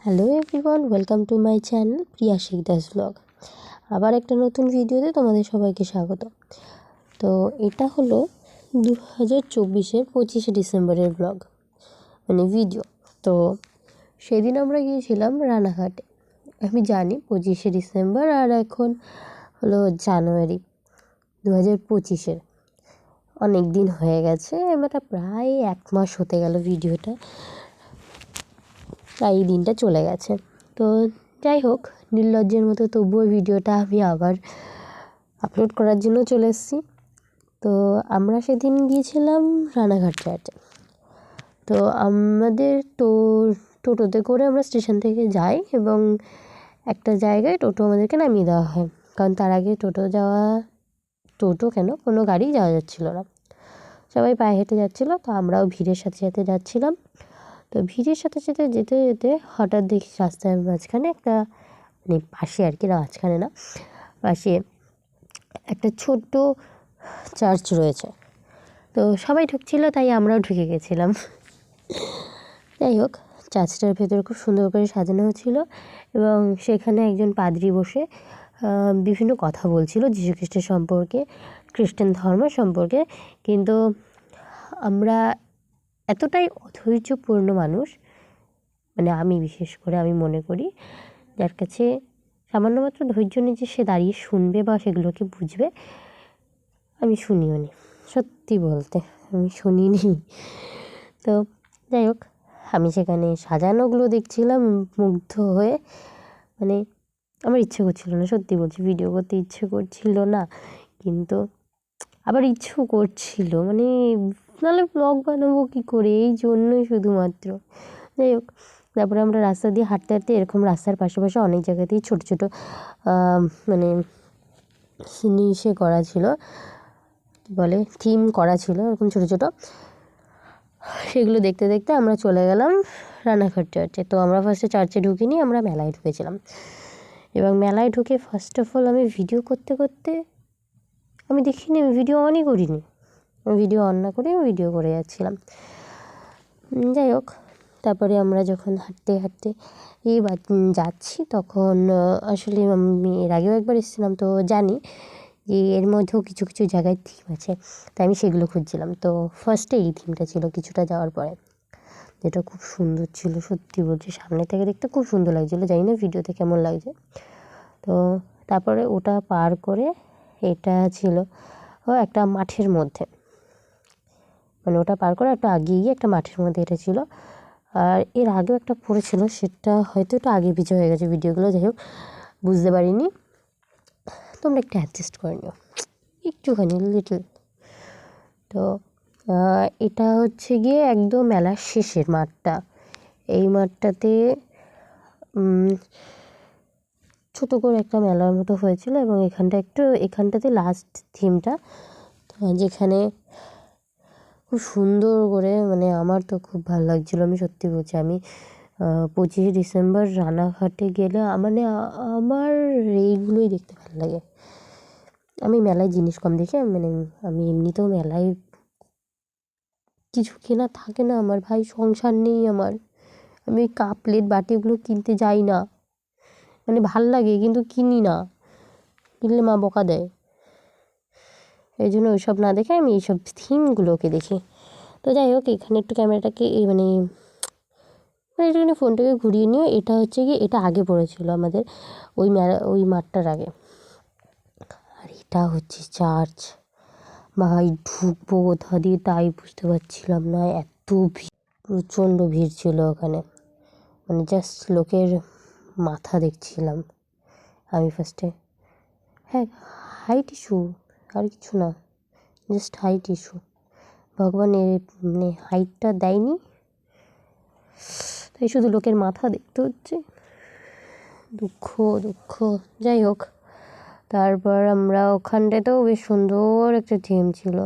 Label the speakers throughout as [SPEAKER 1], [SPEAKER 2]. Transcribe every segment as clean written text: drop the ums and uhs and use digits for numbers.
[SPEAKER 1] Hello everyone, welcome to my channel Priya Shikdas vlog. আবার একটা নতুন ভিডিওতে তোমাদের সবাইকে স্বাগত। তো এটা হলো 2024-এর 25শে ডিসেম্বরের ব্লগ, মানে ভিডিও। তো সেদিন আমরা গিয়েছিলাম রানাঘাটে। আমি জানি 25শে ডিসেম্বর আর এখন হলো জানুয়ারি 2025-এর। অনেক দিন হয়ে গেছে, মানে প্রায় 1 মাস হতে গেল ভিডিওটা, তাই এই দিনটা চলে গেছে। তো যাই হোক, নির্লজ্জের মতো তবুও ভিডিওটা আমি আবার আপলোড করার জন্য চলে এসেছি। তো আমরা সেদিন গিয়েছিলাম রানাঘাট চার্চে। তো আমাদের টোটোতে করে আমরা স্টেশন থেকে যাই এবং একটা জায়গায় টোটো আমাদেরকে নামিয়ে দেওয়া হয়, কারণ তার আগে কোনো গাড়ি যাওয়া যাচ্ছিল না, সবাই পায়ে হেঁটে যাচ্ছিলো। তো আমরাও ভিড়ের সাথে সাথে যাচ্ছিলাম। তো ভিড়ের সাথে সাথে যেতে যেতে হঠাৎ দেখি রাস্তার মাঝখানে একটা, মানে পাশে আর কি, মাঝখানে না, পাশে একটা ছোট্ট চার্চ রয়েছে। তো সবাই ঢুকছিল, তাই আমরাও ঢুকে গেছিলাম। যাই হোক, চার্চটার ভেতরে খুব সুন্দর করে সাজানো হচ্ছিল এবং সেখানে একজন পাদ্রী বসে বিভিন্ন কথা বলছিল যীশুখ্রিস্টের সম্পর্কে, খ্রিস্টান ধর্ম সম্পর্কে। কিন্তু আমরা এতটাই অধৈর্যপূর্ণ মানুষ, মানে আমি বিশেষ করে আমি মনে করি, যার কাছে সামান্য মাত্র ধৈর্য নেই যে সে দাঁড়িয়ে শুনবে বা সেগুলোকে বুঝবে। আমি শুনিও নি, সত্যি বলতে আমি শুনিনি। তো যাই হোক, আমি সেখানে সাজানোগুলো দেখছিলাম মুগ্ধ হয়ে, মানে আমার ইচ্ছে করছিল না, সত্যি বলছি, ভিডিও করতে ইচ্ছে করছিল না, কিন্তু আবার ইচ্ছেও করছিল, মানে নাহলে ব্লগ বানাবো কী করে, এই জন্যই শুধুমাত্র। যাই হোক, তারপরে আমরা রাস্তা দিয়ে হাঁটতে হাঁটতে এরকম রাস্তার পাশাপাশি অনেক জায়গাতেই ছোটো ছোটো মানে ইসে করা ছিল, বলে থিম করা ছিল, এরকম ছোটো ছোটো, সেগুলো দেখতে দেখতে আমরা চলে গেলাম রানাঘাট চার্চে। তো আমরা ফার্স্টে চার্চে ঢুকিনি, আমরা মেলায় ঢুকেছিলাম। এবং মেলায় ঢুকে ফার্স্ট অফ অল আমি ভিডিও করতে করতে আমি দেখিনি, আমি ভিডিও অনই করিনি, আমি ভিডিও অন না করে আমি ভিডিও করে যাচ্ছিলাম। যাই হোক, তারপরে আমরা যখন হাঁটতে হাঁটতে যাচ্ছি, তখন আসলে আমি এর আগেও একবার এসেছিলাম, তো জানি যে এর মধ্যেও কিছু কিছু জায়গায় থিম আছে, তাই আমি সেগুলো খুঁজছিলাম। তো ফার্স্টে এই থিমটা ছিল কিছুটা যাওয়ার পরে, যেটা খুব সুন্দর ছিল, সত্যি বলছি, সামনে থেকে দেখতে খুব সুন্দর লাগছিলো, জানি না ভিডিওতে কেমন লাগছে। তো তারপরে ওটা পার করে এটা ছিল একটা মাঠের মধ্যে, মানে ওটা পার করে একটা আগিয়ে গিয়ে একটা মাঠের মধ্যে এটা ছিল। আর এর আগেও একটা পড়েছিল, সেটা হয়তো একটু আগে পিছু হয়ে গেছে ভিডিওগুলো, যাই হোক বুঝতে পারিনি, তোমরা একটু অ্যাডজাস্ট করে নিও একটুখানি, লিটল। তো এটা হচ্ছে গিয়ে একদম মেলার শেষের মাঠটা। এই মাঠটাতে ছোটো করে একটা মেলার মতো হয়েছিল এবং এখানটাতে লাস্ট থিমটা, যেখানে খুব সুন্দর করে, মানে আমার তো খুব ভালো লাগছিলো, আমি সত্যি বলছি, আমি 25শে ডিসেম্বর রানাঘাটে গেলে মানে আমার এইগুলোই দেখতে ভালো লাগে। আমি মেলায় জিনিস কম দেখি, মানে আমি এমনিতেও মেলায় কিছু কেনা থাকে না আমার, ভাই সংসার নেই আমার, আমি ওই কাপ প্লেট বাটিগুলো কিনতে যাই না, মানে ভাল লাগে কিন্তু কিনি না, কিনলে মা বকা দেয়, এই জন্য ওইসব না দেখে আমি এইসব থিমগুলোকে দেখি। তো যাই হোক, এখানে একটু ক্যামেরাটাকে মানে একটুখানি ফোনটাকে ঘুরিয়ে নিও। এটা হচ্ছে কি, এটা আগে পড়েছিল আমাদের ওই মাঠটার আগে, আর এটা হচ্ছে চার্চ। ভাই ঢুকবো কোথা দিয়ে তাই বুঝতে পারছিলাম না, এত ভিড়, প্রচণ্ড ভিড় ছিল ওখানে, মানে জাস্ট লোকের মাথা দেখছিলাম আমি ফার্স্টে। হ্যাঁ, হাইট ইস্যু, আর কিছু না, জাস্ট হাইট ইস্যু, ভগবান মানে হাইটটা দেয়নি, তাই শুধু লোকের মাথা দেখতে হচ্ছে, দুঃখ দুঃখ। যাই হোক, তারপর আমরা ওখানটাতেও বেশ সুন্দর একটা থিম ছিল,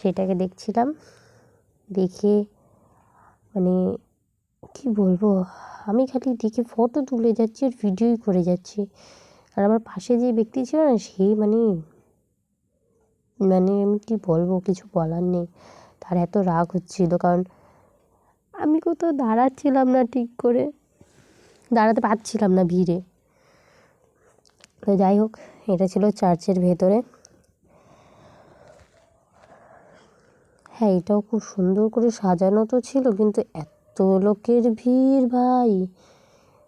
[SPEAKER 1] সেটাকে দেখছিলাম, দেখে মানে কি বলবো, আমি খালি দেখে ফটো তুলে যাচ্ছি আর ভিডিওই করে যাচ্ছি। আর আমার পাশে যে ব্যক্তি ছিল না, সে মানে আমি কি বলবো, কিছু বলার নেই, তার এত রাগ হচ্ছিল, কারণ আমি কোথাও দাঁড়াচ্ছিলাম না ঠিক করে, দাঁড়াতে পারছিলাম না ভিড়ে। তো যাই হোক, এটা ছিল চার্চের ভেতরে। হ্যাঁ, এটাও খুব সুন্দর করে সাজানো তো ছিল, কিন্তু এত লোকের ভিড় ভাই,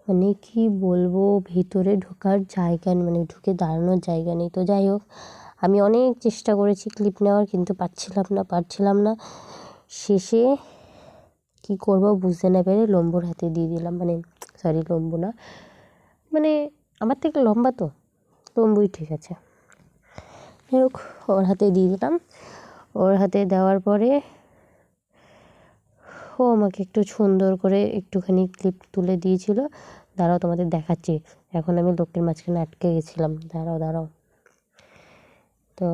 [SPEAKER 1] মানে কি বলবো, ভিতরে ঢোকার জায়গা নেই, মানে ঢুকে দাঁড়ানোর জায়গা নেই। তো যাই হোক, আমি অনেক চেষ্টা করেছি ক্লিপ নেওয়ার, কিন্তু পারছিলাম না। শেষে কি করব বুঝতে না পেরে লম্বুর হাতে দিয়ে দিলাম, মানে সরি লম্বু না, মানে আমার থেকে লম্বা তো, লম্বুই ঠিক আছে। যাই হোক, ওর হাতে দিয়ে দিলাম। ওর হাতে দেওয়ার পরে ও আমাকে একটু সুন্দর করে একটুখানি ক্লিপ তুলে দিয়েছিল। দাঁড়াও তোমাদের দেখাচ্ছি। এখন আমি লোকের মাঝখানে আটকে গেছিলাম, দাঁড়াও। তো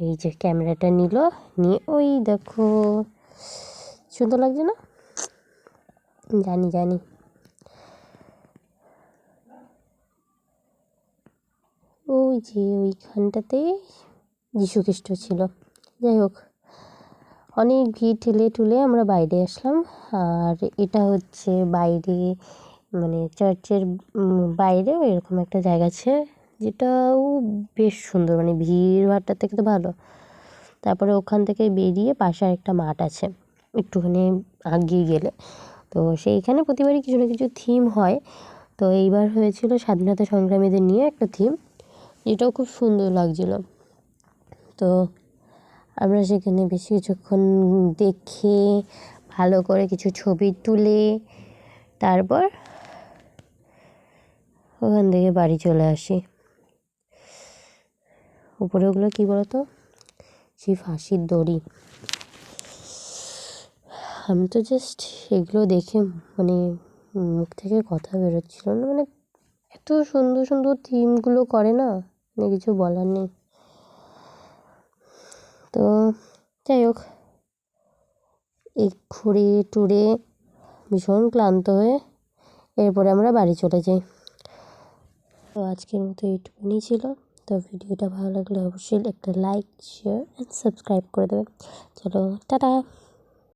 [SPEAKER 1] এই যে ক্যামেরাটা নিয়ে ওই দেখো, সুন্দর লাগছে না? জানি। ওই যে ওইখানটাতে যীশুখ্রিস্ট ছিল। যাই হোক, অনেক ভিড় ঠেলে টুলে আমরা বাইরে আসলাম। আর এটা হচ্ছে বাইরে, মানে চার্চের বাইরে এরকম একটা জায়গা আছে, যেটাও বেশ সুন্দর, মানে ভিড়ভাড়টার থেকে তো ভালো। তারপরে ওখান থেকে বেরিয়ে পাশে একটা মাঠ আছে একটুখানি আগিয়ে গেলে। তো সেইখানে প্রতিবারই কিছু না কিছু থিম হয়। তো এইবার হয়েছিল স্বাধীনতা সংগ্রামীদের নিয়ে একটা থিম, এটাও খুব সুন্দর লাগছিল। তো আমরা সেখানে বেশ কিছুক্ষণ দেখে ভালো করে কিছু ছবি তুলে তারপর ওখান থেকে বাড়ি চলে আসি। উপরে ওগুলো কী বলতো, সেই ফাঁসির দড়ি। আমি তো জাস্ট এগুলো দেখে মানে মুখ থেকে কথা বেরোচ্ছিল না, মানে এত সুন্দর সুন্দর থিমগুলো করে না, মানে কিছু বলার নেই। তো যাই হোক, এই ঘুরে টুরে ভীষণ ক্লান্ত হয়ে এরপরে আমরা বাড়ি চলে যাই। তো আজকের মতো এইটুকুনি ছিল। তো ভিডিওটা ভালো লাগলে অবশ্যই একটা লাইক, শেয়ার অ্যান্ড সাবস্ক্রাইব করে দেবে। চলো, টাটা।